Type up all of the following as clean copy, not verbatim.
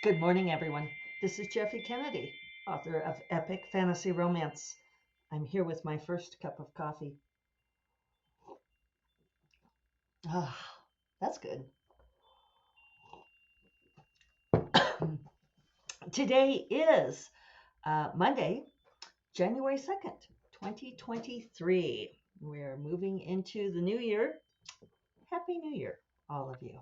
Good morning, everyone. This is Jeffy Kennedy, author of Epic Fantasy Romance. I'm here with my first cup of coffee. Ah, that's good. Today is Monday, January 2nd, 2023. We're moving into the new year. Happy New Year, all of you.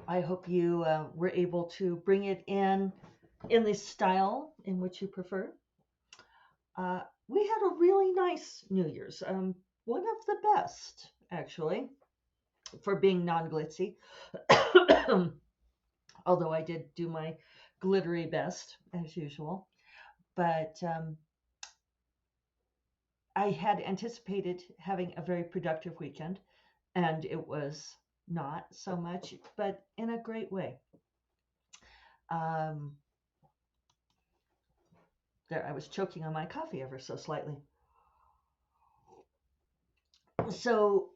I hope you were able to bring it in the style in which you prefer. We had a really nice New Year's. One of the best, actually, for being non-glitzy. Although I did do my glittery best as usual, but I had anticipated having a very productive weekend, and it was not so much, but in a great way. Um, there, I was choking on my coffee ever so slightly. So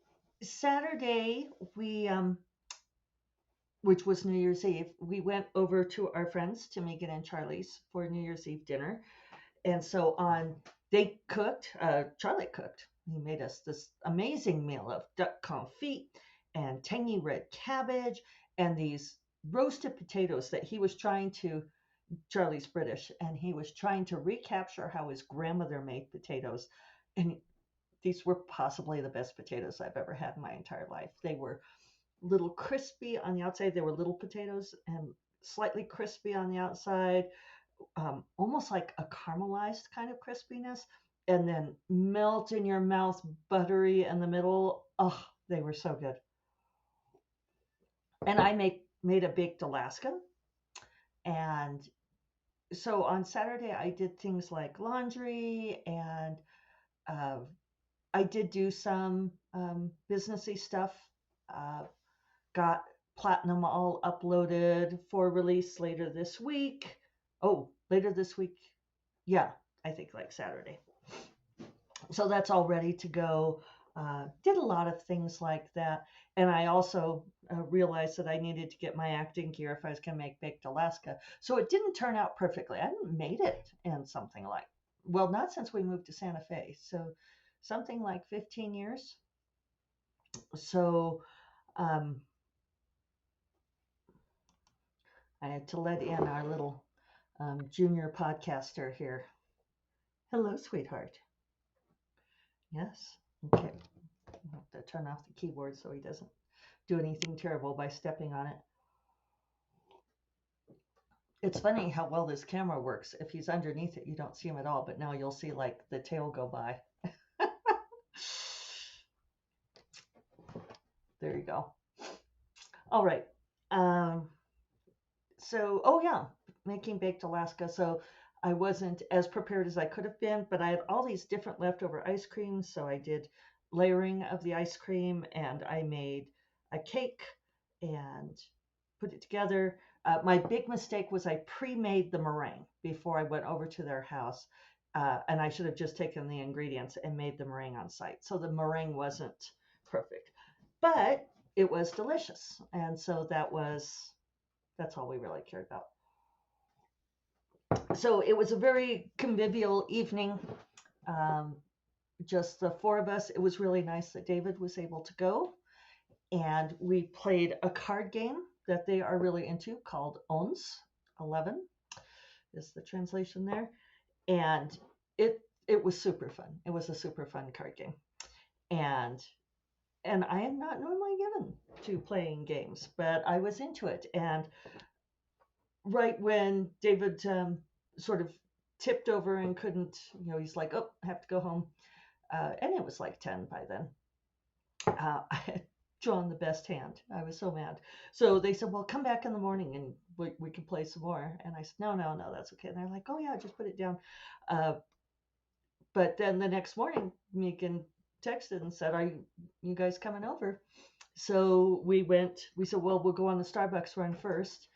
Saturday, which was New Year's Eve, we went over to our friends, to Megan and Charlie's, for New Year's Eve dinner. And so they cooked, Charlie cooked. He made us this amazing meal of duck confit and tangy red cabbage and these roasted potatoes that Charlie's British, and he was trying to recapture how his grandmother made potatoes. And these were possibly the best potatoes I've ever had in my entire life. They were little crispy on the outside. They were little potatoes and slightly crispy on the outside, almost like a caramelized kind of crispiness, and then melt in your mouth, buttery in the middle. Oh, they were so good. And made a baked Alaska. And so on Saturday, I did things like laundry, and uh, I did do some businessy stuff. Uh, got Platinum all uploaded for release later this week. Oh, later this week. Yeah, I think like Saturday. So that's all ready to go. Did a lot of things like that. And I also realized that I needed to get my acting gear if I was going to make Baked Alaska. So it didn't turn out perfectly. I hadn't made it in something like, well, not since we moved to Santa Fe. So something like 15 years. So um, I had to let in our little junior podcaster here. Hello, sweetheart. Yes. Okay. I have to turn off the keyboard so he doesn't do anything terrible by stepping on it. It's funny how well this camera works. If he's underneath it, you don't see him at all, but now you'll see like the tail go by. There you go. All right. Um, oh yeah, making baked Alaska. So I wasn't as prepared as I could have been, but I had all these different leftover ice creams. So I did layering of the ice cream, and I made a cake and put it together. My big mistake was I pre-made the meringue before I went over to their house. And I should have just taken the ingredients and made the meringue on site. So the meringue wasn't perfect, but it was delicious. And so that's all we really cared about. So it was a very convivial evening. Um, just the four of us. It was really nice that David was able to go. And we played a card game that they are really into called Ons 11 is the translation there. And it was super fun. It was a super fun card game. And I am not normally given to playing games, but I was into it. And right when David sort of tipped over and couldn't, he's like, oh, I have to go home. And it was like 10 by then. I had drawn the best hand. I was so mad. So they said, well, come back in the morning and we can play some more. And I said, no, that's okay. And they're like, oh, yeah, just put it down. But then the next morning, Megan texted and said, are you guys coming over? So we said, well, we'll go on the Starbucks run first.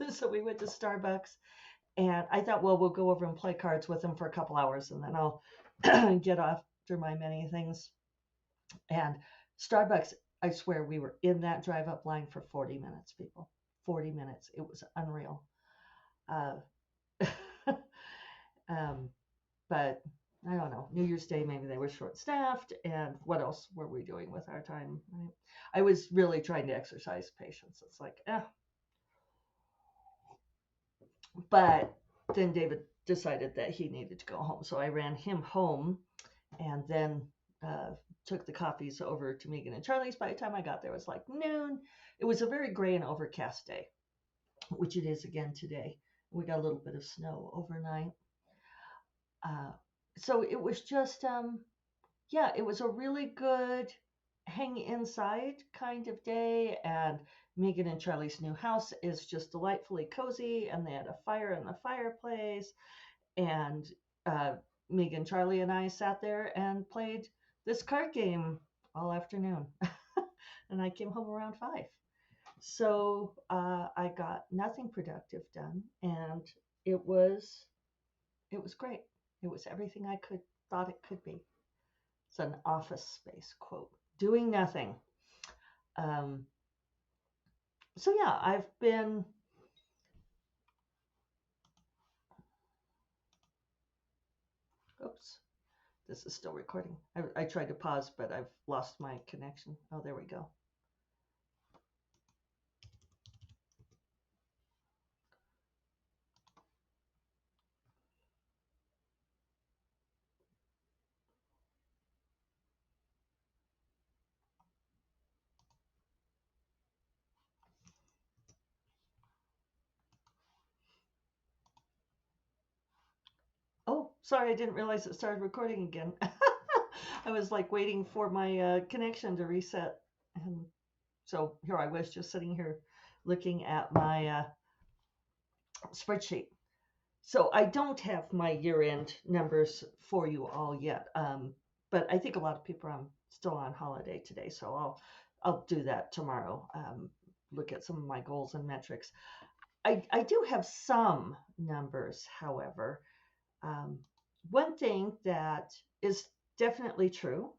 So we went to Starbucks, and I thought, well, we'll go over and play cards with them for a couple hours, and then I'll get off after my many things. And Starbucks, I swear we were in that drive up line for 40 minutes, people. 40 minutes. It was unreal. Uh, um, but I don't know. New Year's Day, maybe they were short staffed. And what else were we doing with our time? Right? I was really trying to exercise patience. It's like, But then David decided that he needed to go home. So I ran him home and then took the coffees over to Megan and Charlie's. By the time I got there, it was like noon. It was a very gray and overcast day, which it is again today. We got a little bit of snow overnight. Uh, so it was just, yeah, it was a really good hang inside kind of day. And Megan and Charlie's new house is just delightfully cozy. And they had a fire in the fireplace. And uh, Megan, Charlie, and I sat there and played this card game all afternoon. And I came home around 5. So I got nothing productive done, and it was great. It was everything I could thought it could be. It's an office space quote. Doing nothing. Um, so yeah, I've been. Oops, this is still recording. I tried to pause, but I've lost my connection. Oh, there we go. Oh, sorry, I didn't realize it started recording again. I was like waiting for my connection to reset. And so here I was just sitting here looking at my spreadsheet. So I don't have my year-end numbers for you all yet, but I think a lot of people are still on holiday today, so I'll do that tomorrow. Look at some of my goals and metrics. I do have some numbers, however. One thing that is definitely true,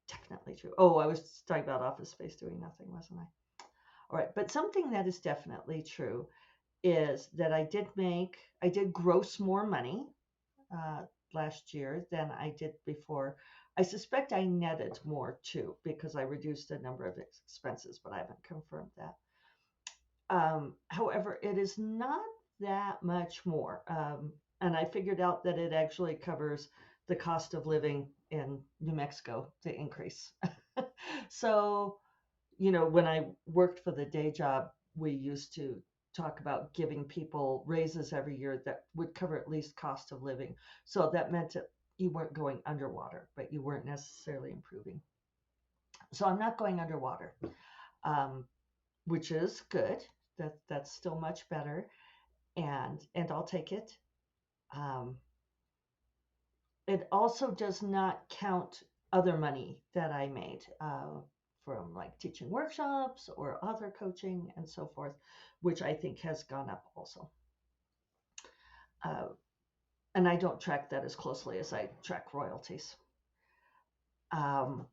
definitely true. Oh, I was talking about office space doing nothing, wasn't I? All right, but something that is definitely true is that I did gross more money uh, last year than I did before. I suspect I netted more too because I reduced a number of expenses, but I haven't confirmed that. However, it is not that much more. And I figured out that it actually covers the cost of living in New Mexico, the increase. So, when I worked for the day job, we used to talk about giving people raises every year that would cover at least cost of living. So that meant that you weren't going underwater, but you weren't necessarily improving. So I'm not going underwater, um, which is good. That's still much better, and I'll take it. Um, it also does not count other money that I made from like teaching workshops or author coaching and so forth, which I think has gone up also. And I don't track that as closely as I track royalties. Um,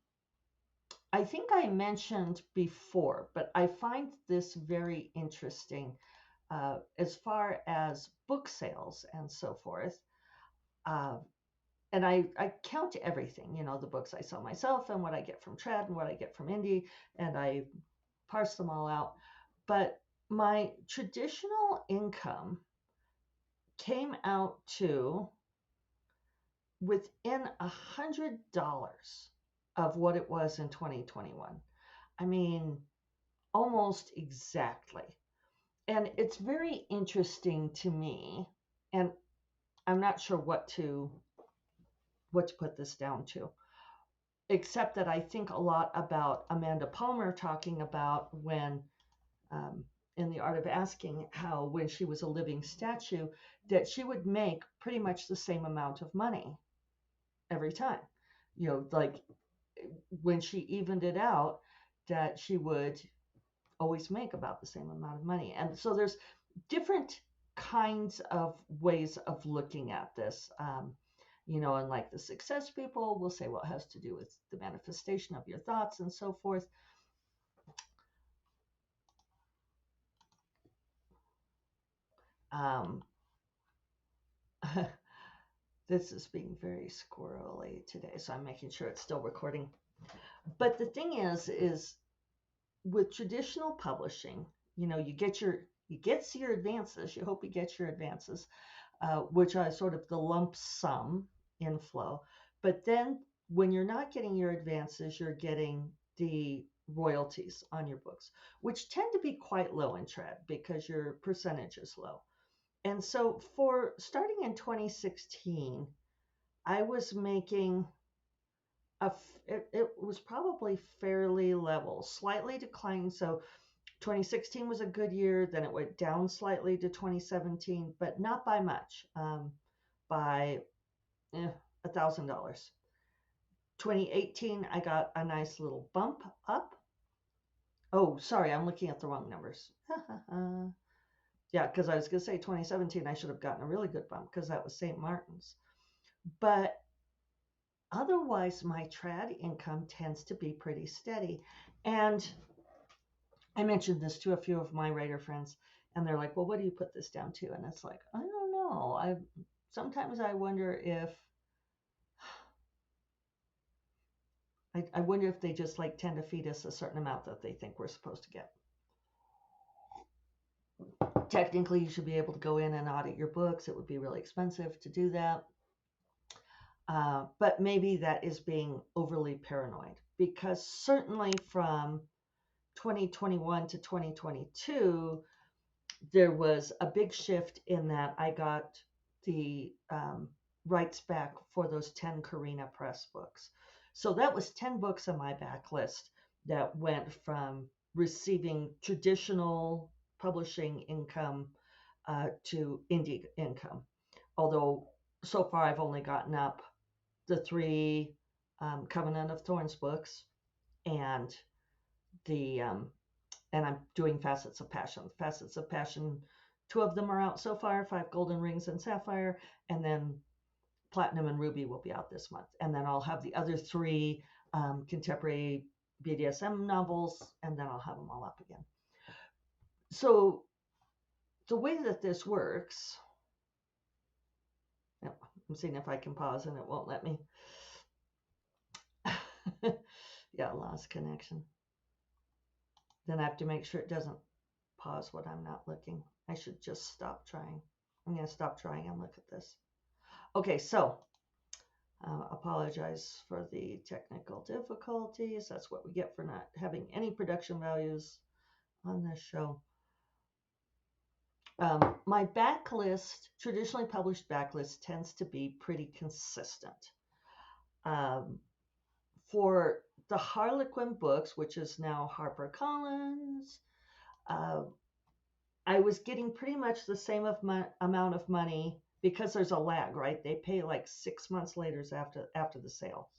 I think I mentioned before, but I find this very interesting as far as book sales and so forth. Uh, and I count everything, the books I sell myself and what I get from Trad and what I get from Indie, and I parse them all out. But my traditional income came out to within $100 of what it was in 2021. I mean, almost exactly. And it's very interesting to me, and I'm not sure what to put this down to, except that I think a lot about Amanda Palmer talking about when in The Art of Asking, how when she was a living statue, that she would make pretty much the same amount of money every time. Like when she evened it out, that she would always make about the same amount of money. And so there's different kinds of ways of looking at this. And like the success people will say, well, it has to do with the manifestation of your thoughts and so forth. Um, this is being very squirrely today, so I'm making sure it's still recording. But the thing is with traditional publishing, you get your advances. You hope you get your advances, which are sort of the lump sum inflow. But then when you're not getting your advances, you're getting the royalties on your books, which tend to be quite low in trad because your percentage is low. And so for starting in 2016, I was making it was probably fairly level, slightly declining. So 2016 was a good year. Then it went down slightly to 2017, but not by much, by $1,000. 2018, I got a nice little bump up. Oh, sorry, I'm looking at the wrong numbers. Yeah, because I was going to say 2017, I should have gotten a really good bump because that was St. Martin's. But otherwise, my trad income tends to be pretty steady. And I mentioned this to a few of my writer friends, and they're like, "Well, what do you put this down to?" And it's like, I don't know. Sometimes I wonder if I wonder if they just like tend to feed us a certain amount that they think we're supposed to get. Technically, you should be able to go in and audit your books. It would be really expensive to do that. But maybe that is being overly paranoid, because certainly from 2021 to 2022, there was a big shift in that I got the rights back for those 10 Carina Press books. So that was 10 books on my backlist that went from receiving traditional publishing income to indie income. Although so far I've only gotten up the 3 Covenant of Thorns books and the and I'm doing Facets of Passion. Facets of Passion, 2 of them are out so far, 5 Golden Rings and Sapphire, and then Platinum and Ruby will be out this month. And then I'll have the other 3 contemporary BDSM novels, and then I'll have them all up again. So the way that this works, I'm seeing if I can pause and it won't let me. Yeah, lost connection. Then I have to make sure it doesn't pause when I'm not looking. I should just stop trying. I'm going to stop trying and look at this. Okay, so apologize for the technical difficulties. That's what we get for not having any production values on this show. My backlist, traditionally published backlist, tends to be pretty consistent. For the Harlequin books, which is now HarperCollins, I was getting pretty much the same amount of money because there's a lag, right? They pay like 6 months later after the sale.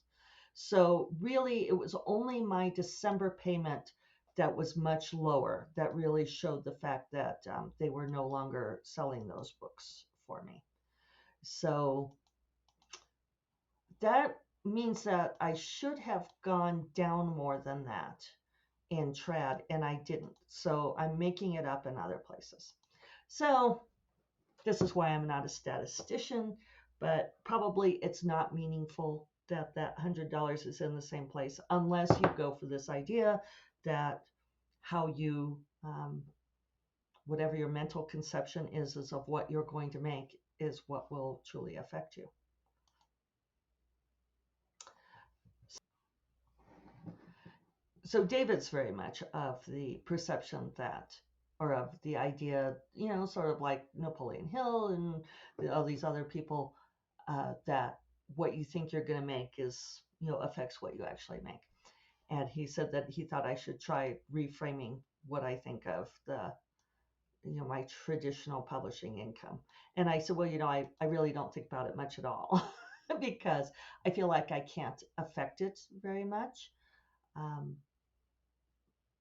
So really, it was only my December payment that was much lower that really showed the fact that they were no longer selling those books for me. So that means that I should have gone down more than that in trad, and I didn't. So I'm making it up in other places. So this is why I'm not a statistician, but probably it's not meaningful that that $100 is in the same place unless you go for this idea that how you, whatever your mental conception is of what you're going to make is what will truly affect you. So David's very much of the perception that, or of the idea, sort of like Napoleon Hill and all these other people, that what you think you're going to make is, affects what you actually make. And he said that he thought I should try reframing what I think of my traditional publishing income. And I said, well, I really don't think about it much at all because I feel like I can't affect it very much.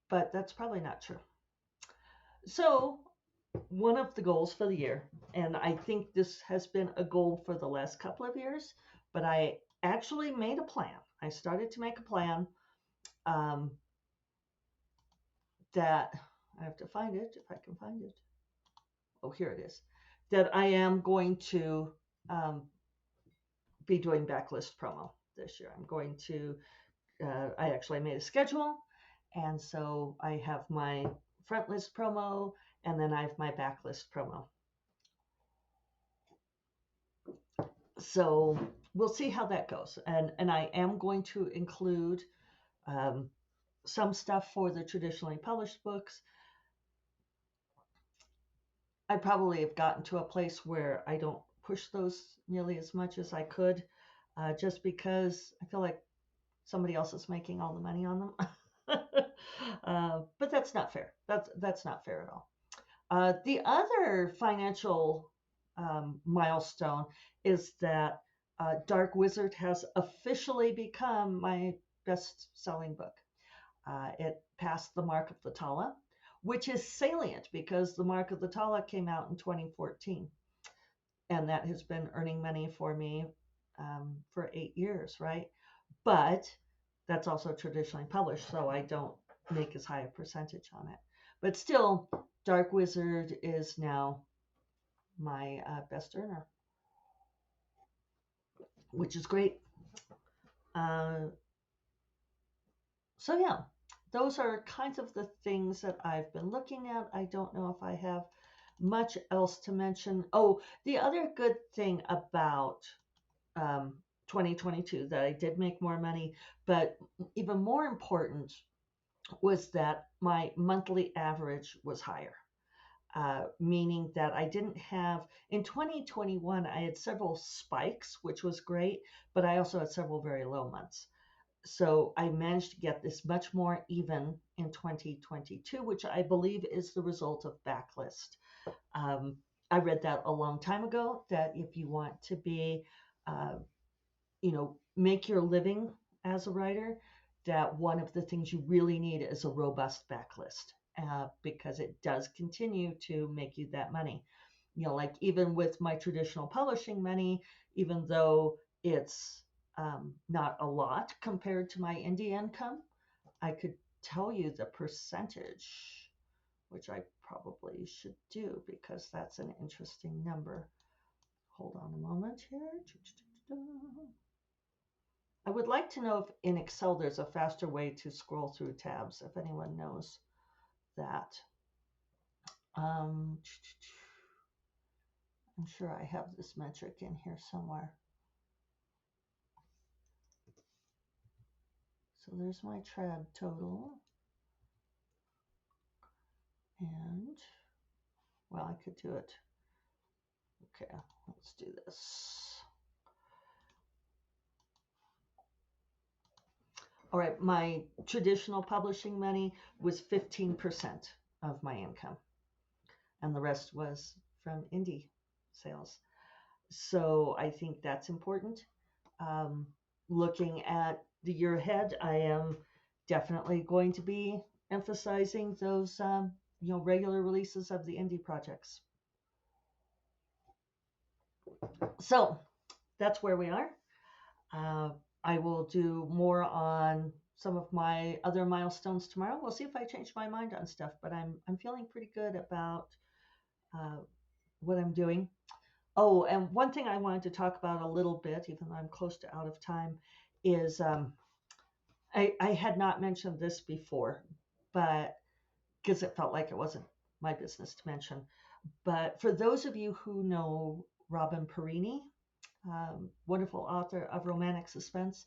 But that's probably not true. So one of the goals for the year, and I think this has been a goal for the last couple of years, but I actually made a plan. I started to make a plan that I have to find it if I can find it. oh, here it is, that I am going to um, be doing backlist promo this year. I'm going to, I actually made a schedule. And so I have my front list promo and then I have my backlist promo. So we'll see how that goes. And I am going to include um, some stuff for the traditionally published books. I probably have gotten to a place where I don't push those nearly as much as I could, just because I feel like somebody else is making all the money on them. But that's not fair. That's not fair at all. The other financial milestone is that Dark Wizard has officially become my best-selling book. It passed the Mark of the Tala, which is salient because the Mark of the Tala came out in 2014, and that has been earning money for me for 8 years, right? But that's also traditionally published, so I don't make as high a percentage on it. But still, Dark Wizard is now my best earner, which is great. Uh, so yeah, those are kinds of the things that I've been looking at. I don't know if I have much else to mention. Oh, the other good thing about 2022 that I did make more money, but even more important was that my monthly average was higher. Meaning that I didn't have, in 2021, I had several spikes, which was great, but I also had several very low months. So I managed to get this much more even in 2022, which I believe is the result of backlist. I read that a long time ago, that if you want to be, uh, make your living as a writer, that one of the things you really need is a robust backlist, because it does continue to make you that money. Like even with my traditional publishing money, even though it's not a lot compared to my indie income, I could tell you the percentage, which I probably should do because that's an interesting number. Hold on a moment here. I would like to know if in Excel there's a faster way to scroll through tabs, if anyone knows that. I'm sure I have this metric in here somewhere. So there's my trad total. And, well, I could do it. Okay, let's do this. All right, my traditional publishing money was 15% of my income, and the rest was from indie sales. So I think that's important. Um, Looking at the year ahead, I am definitely going to be emphasizing those, regular releases of the indie projects. So that's where we are. Uh, I will do more on some of my other milestones tomorrow. We'll see if I change my mind on stuff, but I'm feeling pretty good about uh, what I'm doing. Oh, and one thing I wanted to talk about a little bit, even though I'm close to out of time, is I had not mentioned this before, but because it felt like it wasn't my business to mention. But for those of you who know Robin Perini, wonderful author of romantic suspense,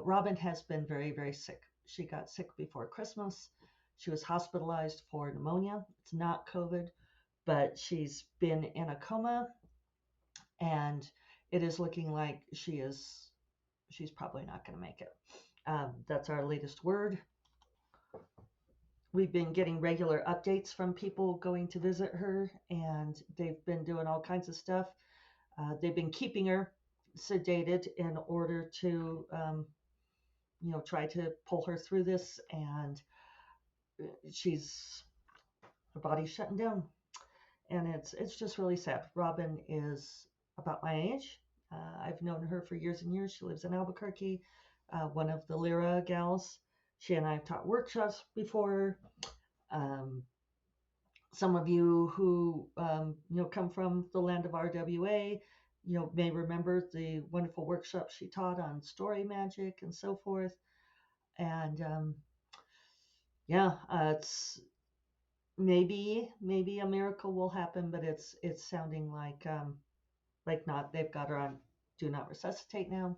Robin has been very, very sick. She got sick before Christmas. She was hospitalized for pneumonia. It's not COVID, but she's been in a coma, and it is looking like she's probably not going to make it. That's our latest word. We've been getting regular updates from people going to visit her, and they've been doing all kinds of stuff. They've been keeping her sedated in order to, try to pull her through this, and her body's shutting down, and it's just really sad. Robin is about my age. I've known her for years and years. She lives in Albuquerque, one of the Lyra gals. She and I have taught workshops before. Um, Some of you who come from the land of RWA, may remember the wonderful workshop she taught on story magic and so forth. And yeah, it's maybe a miracle will happen, but it's sounding like not. They've got her on do not resuscitate now.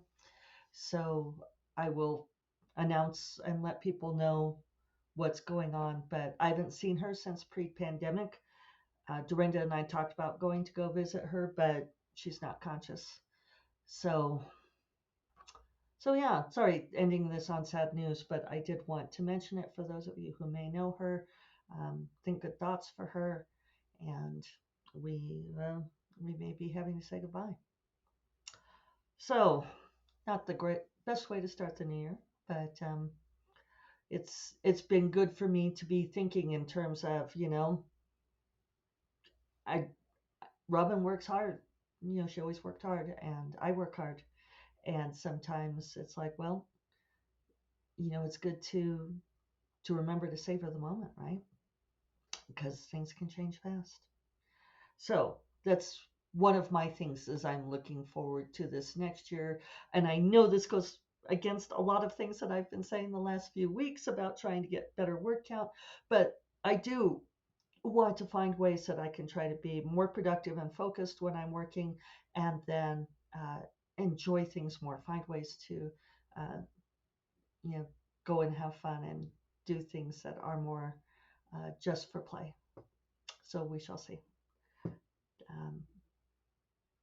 So I will announce and let people know what's going on. But I haven't seen her since pre-pandemic. Dorinda and I talked about going to go visit her, but she's not conscious. So yeah, sorry, ending this on sad news, but I did want to mention it for those of you who may know her. Think good thoughts for her, and we may be having to say goodbye. So, not the best way to start the new year, but it's been good for me to be thinking in terms of I Robin works hard. She always worked hard, and I work hard. And sometimes it's like, well, it's good to remember to savor the moment, right? Because things can change fast. So that's one of my things as I'm looking forward to this next year. And I know this goes against a lot of things that I've been saying the last few weeks about trying to get better word count, but I do want to find ways that I can try to be more productive and focused when I'm working, and then enjoy things more. Find ways to, uh, go and have fun and do things that are more just for play. So we shall see. Um,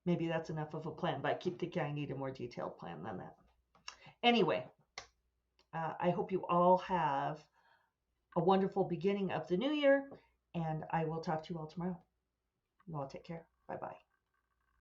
Maybe that's enough of a plan, but I keep thinking I need a more detailed plan than that. Anyway, I hope you all have a wonderful beginning of the new year, and I will talk to you all tomorrow. You all take care. Bye-bye.